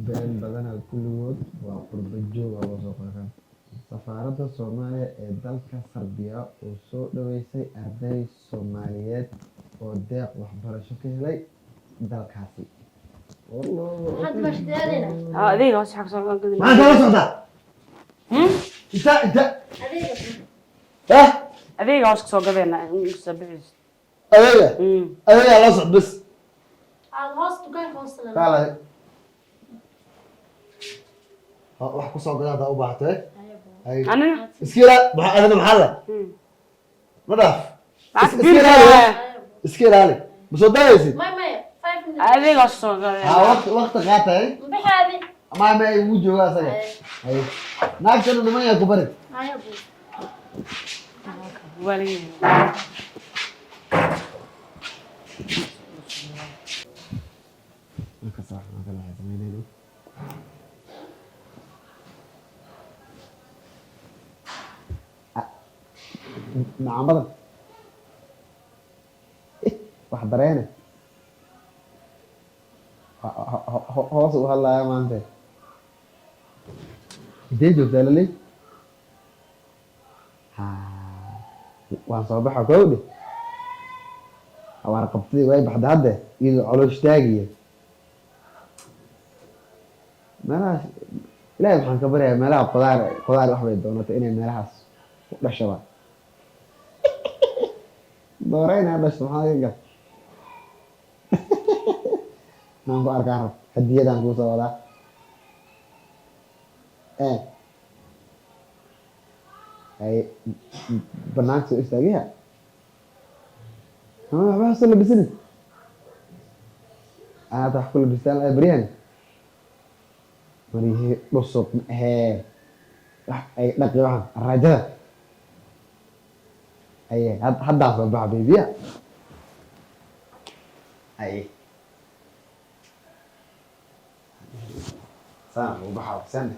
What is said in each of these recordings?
been badana kulligood waa qurbo joog oo loo soo qoran. Safaaradda Soomaaliya ee dalka Sarbiya oo soo dhaweysay arday Soomaaliyeed oo deeq waxbarasho ka helay dalkaasi. adeega hoos xaq soo gadin ما أنت وصلت؟ أنت ها؟ adeega hoos soo gadeen sabix أبيها أبيها وصلت بس قال wax ku soo gadaada u baahatay ay ana iskira ana maxalla ma dhaaf iskira ali soo daaysid adeega hoos soo gadeen waqti qaatay ma ay ugu jooga asaga ay naagtana niman ku bari wali marka sax ma kala haysanayno nacamada wax dareene hoos u hadlaya maanta intee joogtaa laley waan soo baxa kowdhe awaar qabtadii way baxda hadde iyadoo coloosh taagiya meelahaas ilaahay maxaan ka baryayaa meelaha qudaar wax bay doonata inay meelahaas ku dhashaba doorayna dhashto maxaa ka gal naan ku arkaan rab hadiyadaan kuu soo wadaa ay banaanka soo istaagiya waxba hasoo labisani aad wax ku labistaan laa beryahan marihii dhusub ahee wax ay dhaqi waxan raajada aye haddaan soo baxa beebiya aye saan ugu baxa sande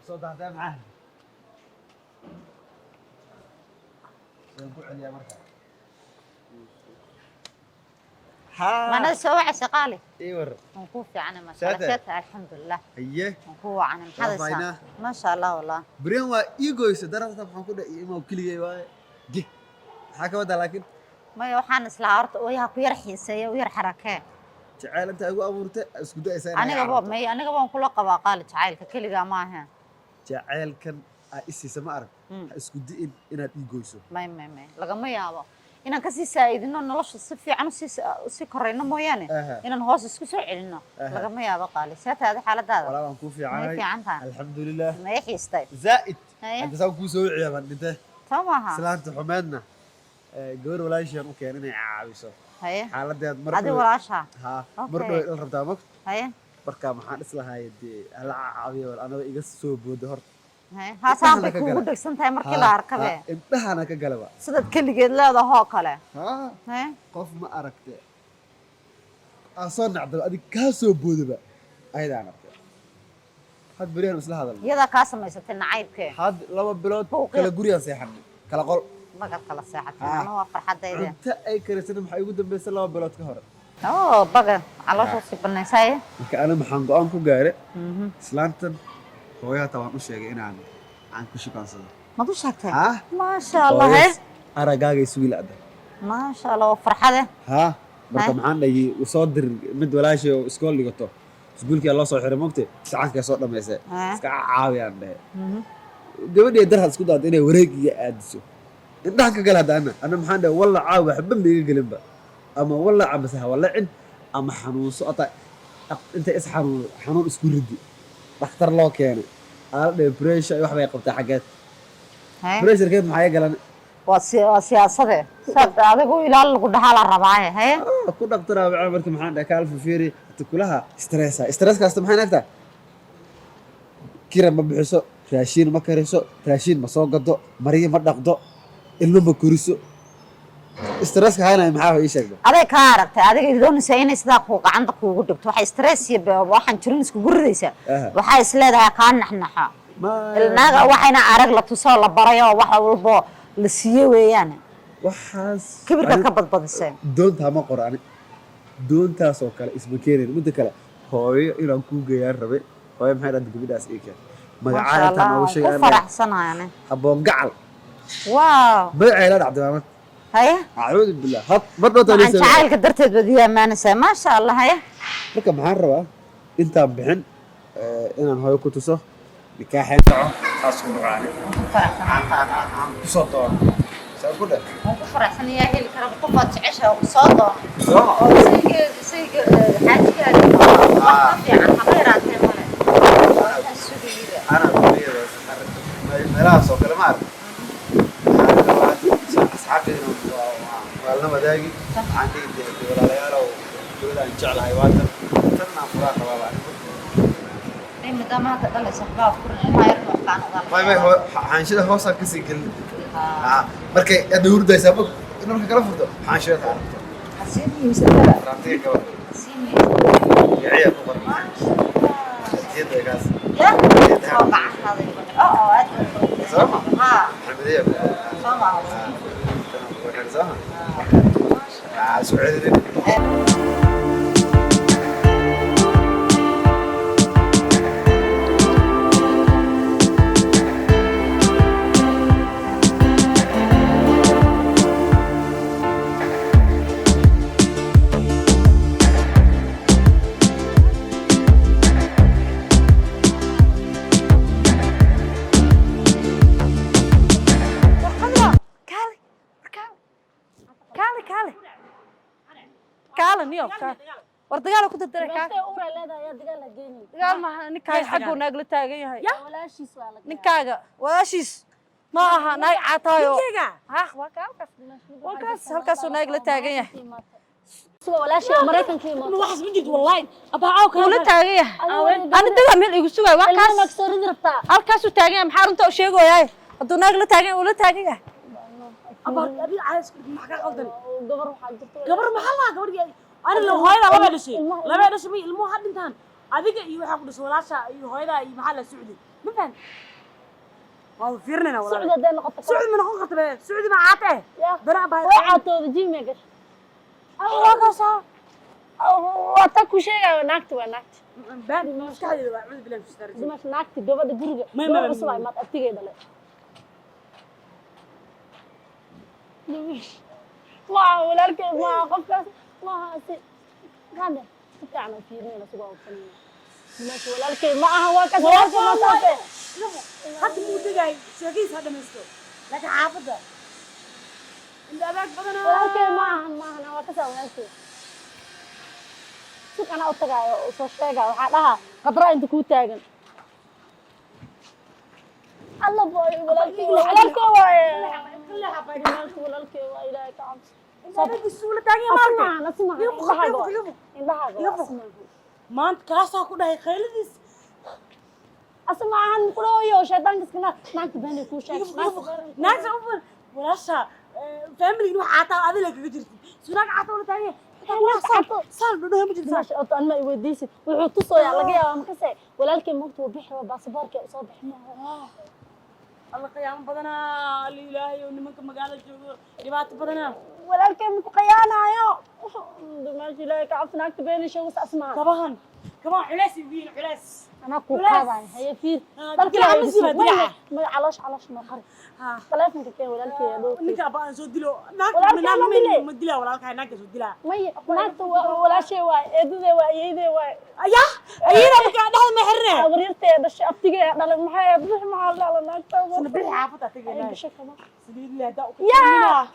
صوتها معاه سنقول عليها مركز ما أنا سوى شقالي ايوه ونكون في عنا ما شاء الله شاتها الحمد لله ايه ونكون عنا محدثة ما شاء الله والله برين وا ايغويس درجة waxaan ku dhahay ima kaliya waay gi waxa ka wada laakiin ما يوحنا سلعرت وياها كير حيسية وير حركة jacayl inta ugu abuurtay isku dayaysaa أنا قبل كل قبا قال تعال ككل معها jacaylkan ay isiisa ma arag isku diin inaad iigoyso ما لقى ما يابا إن كسي سعيد إنه نلاش صفي عنو سي كرينا مويانه إن الهوس اسكو سعيدنا لقى ما يابا قال سات هذه حالة هذا والله waan ku fiicanahay في عنها الحمد لله ما يحيي ستايل زائد انت سoo ku soo ciyaban inta تمامها islaanta xumeedna gabar walaashan u keenay inay caawiso هي xaaladeed mar هذه وراشها ha mar dhow il rabtaa mag هي marka maxaan islahay ala caawiyo anaga iga soo boodo horta هي ها سامبي كوغو دغسنتahay markii la arkabe indhahana ka galaba sidad kaligeed leedahay kale ha هي qof ma aragtay asoo nacdo adig ka soo boodaba ayadaan aragtay had bariyan isla hadal yada ka samaysatay nacaybkee had laba bilood kala guriga seexan kala qol magal kala seexatay ana waa farxadayda inta ay karisana maxay ugu dambeysay laba bilood ka hor baga caloosha si banaysay marka ana maxaan go'aan ku gaaray islaantan hooyada waan u sheegay inaan ku shukaansado ma du sheegtay ha ma sha Allah aragaaga iswiil aad ma sha Allah farxade ha marka maxaan dhahay soo dir mid walaashay oo iskool dhigato iskuulkii la soo xiray moogtay sacanka soo dhameysay iska caawiyaan dhahay gabadhii darhad isku daad inay wareegiga aadiso indhaha ka gal hadana ana maxaan dhahay walla caaw waxba ma iga galinba ama walla amasaha walla cid ama xanuunso ata inta is xanuun isku ridi dhakhtar loo keenay aal depression wax bay qabtaa xageed pressure keed maxay galan waa siyaasade sad adigu ilaal lagu dhaxal rabaa hay ku dhaqtara marka maxaan dhahay kaal fiiri kulaha stress kaasta maxay naagtaa kira ma bixiso raashin ma kariso raashin ma soo gado mariyo ma dhaqdo ilmo ma koriso stress ka hayna maxaa ii sheegay aday ka aragtay adiga doonaysa inay sidaa ku gacanta kuugu dhigto waxa stress iyo waxaan jirin isku guridaysa waxa is leedahay ka naxnaxa ilnaaga waxayna arag la tuso la barayo wax walbo la siiyo weeyaan waxaas kibirka ka badbadisay doonta ma qoraan doontaas oo kale isma keenin mid kale hooyo inaan ku geeyaan rabe hooyo maxay dhad gabadhaas ee keen magacaada tan oo sheegay ku faraxsanaayeen haboon gacal waaw bay'ayla dhacday maamad haya a'uudu billah had badoo taliisa aan jacaylka darteed badiyaa maanaysa ma sha Allah haya marka maxaan rabaa intaan bixin inaan hooyo ku tuso nikaaxeen dhaco taas ku dhacay faraxsanaan soo doon soo ku dhah ku faraxsanaya heli kara qofaad jecesha soo doon sayga xaajiga fiican xaqiraatay male ana meelaha soo kale ma arag asxaabtayda waa la wadaagi عندي ولا ليالو ولا إن شاء الله هيواتر ترنا فراغ بابا إيه مدام هذا قال صحباب كل ما يرفع كانوا ما هو حنشده هو صار كسي كل مركي أدور ده سبب إنه مركي كلام فرده حنشده تعرف حسيني مسدلة رانتيه كمان حسيني يعيا كبر جد يا كاس يا طبعا هذا سامع ها حمدية سامع وكان سامع سعيد niyo war dagaal ku dadare ka dagaal ma ninkaay xaqo naag la taagan yahay ninkaaga walaashiis ma aha naag caataayo ha waa kaas halkaas naag la taagan yahay walaashii Mareykankii ma wax isma jirto wallahi abaa ka la taagan yahay ana dagaal meel igu sugay waa kaas halkaas uu taagan yahay maxaa runta u sheegoyahay haduu naag la taagan uu la taagan yahay abaa abi caas ma ka qaldan gabar waxa jirto gabar maxaa la gabar أنا لو هايدا لما دشي لما دشي مي المو حد انتان أذيك يروح أقول سولاشة هايدا يمحل السعودي ما فهم ما فيرنا ولا سعودي ده نقطة سعودي من نقطة بس سعودي ما عاته برا بهاي عاته جيم يا جش الله كسا واتاكو شيء ناكت وناكت بان مش كهذي ده عود بلا مشتري دي مش ناكت جواب الجرجة ما بسمع ما تأتيجي ده لا واو ولا ركب ما قفز ما هسي هذا بتاعنا فينا سواء فنينا ماشي ولا ركب معها وكذا ما صافي حد مو دقاي شاكيس هذا مستو لكن حافظة إذا أباك بدنا ولا ركب معها وكذا ولا ركب شوف أنا أتقاي وصوشتها وحالها قدرة أنت كوت تاجن الله باي ولا ركب ولا ركب ولا ركب ولا ركب صدق السولة تانية مالك اسمع ما أنت كاسة كده خالد اسمع عن كرويو شيطان كسكنا ناك بيني كوشة ناس أول ولا شا فاميلي نوع عطا هذا لك كجرتي سوناك عطا ولا تانية صار بدو هم جد ماشي أنا ما يوديسي وحطوا صويا لقيا ما كسي ولا لكن مكتوب بيحوا باسبورك أصابح الله قيام بدنا لله ونمك مقالة جو جبات بدنا ولكن قيانا يا ماشي لا كعفنا كتبين شو اسمع كمان علاس يبين علاس انا كوكادا هي في بلكي عم سيبها دراعه ما علاش ما قري تلفونك كان ولكن نيكا با سو ديلو ناك ما ديلا ولا كاي ناك سو ديلا مي ناك ولا شيء واي ادده واي يده واي يا اينا بكا دحل ما خرنا وريرتي دش ابتيغا دل maxay bix ma la naagta سنبي حافظه تجينا سديد لا دا يا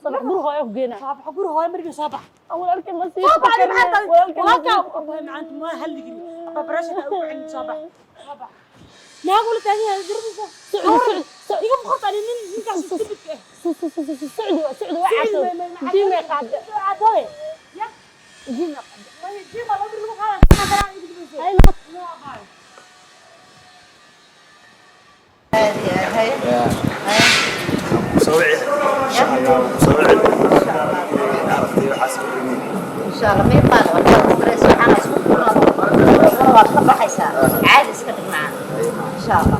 صباح بور هاي وجينا صباح بور هاي مرقي صباح ولكن ما سي صباح ولكن ما انت ما هلقي برشة او عند صباح ما اقول ثاني دربي يقوم خط على مين كاس تبك سعودي وعسل جيمي قاعد عدوي يا جيمي قاعد جيمي لو دربي خلاص اي هاي مسوي شاء الله ما يبقى وحنا سبحان الله سبحان الله وقت بحيسا عادي اسكت معنا ان شاء الله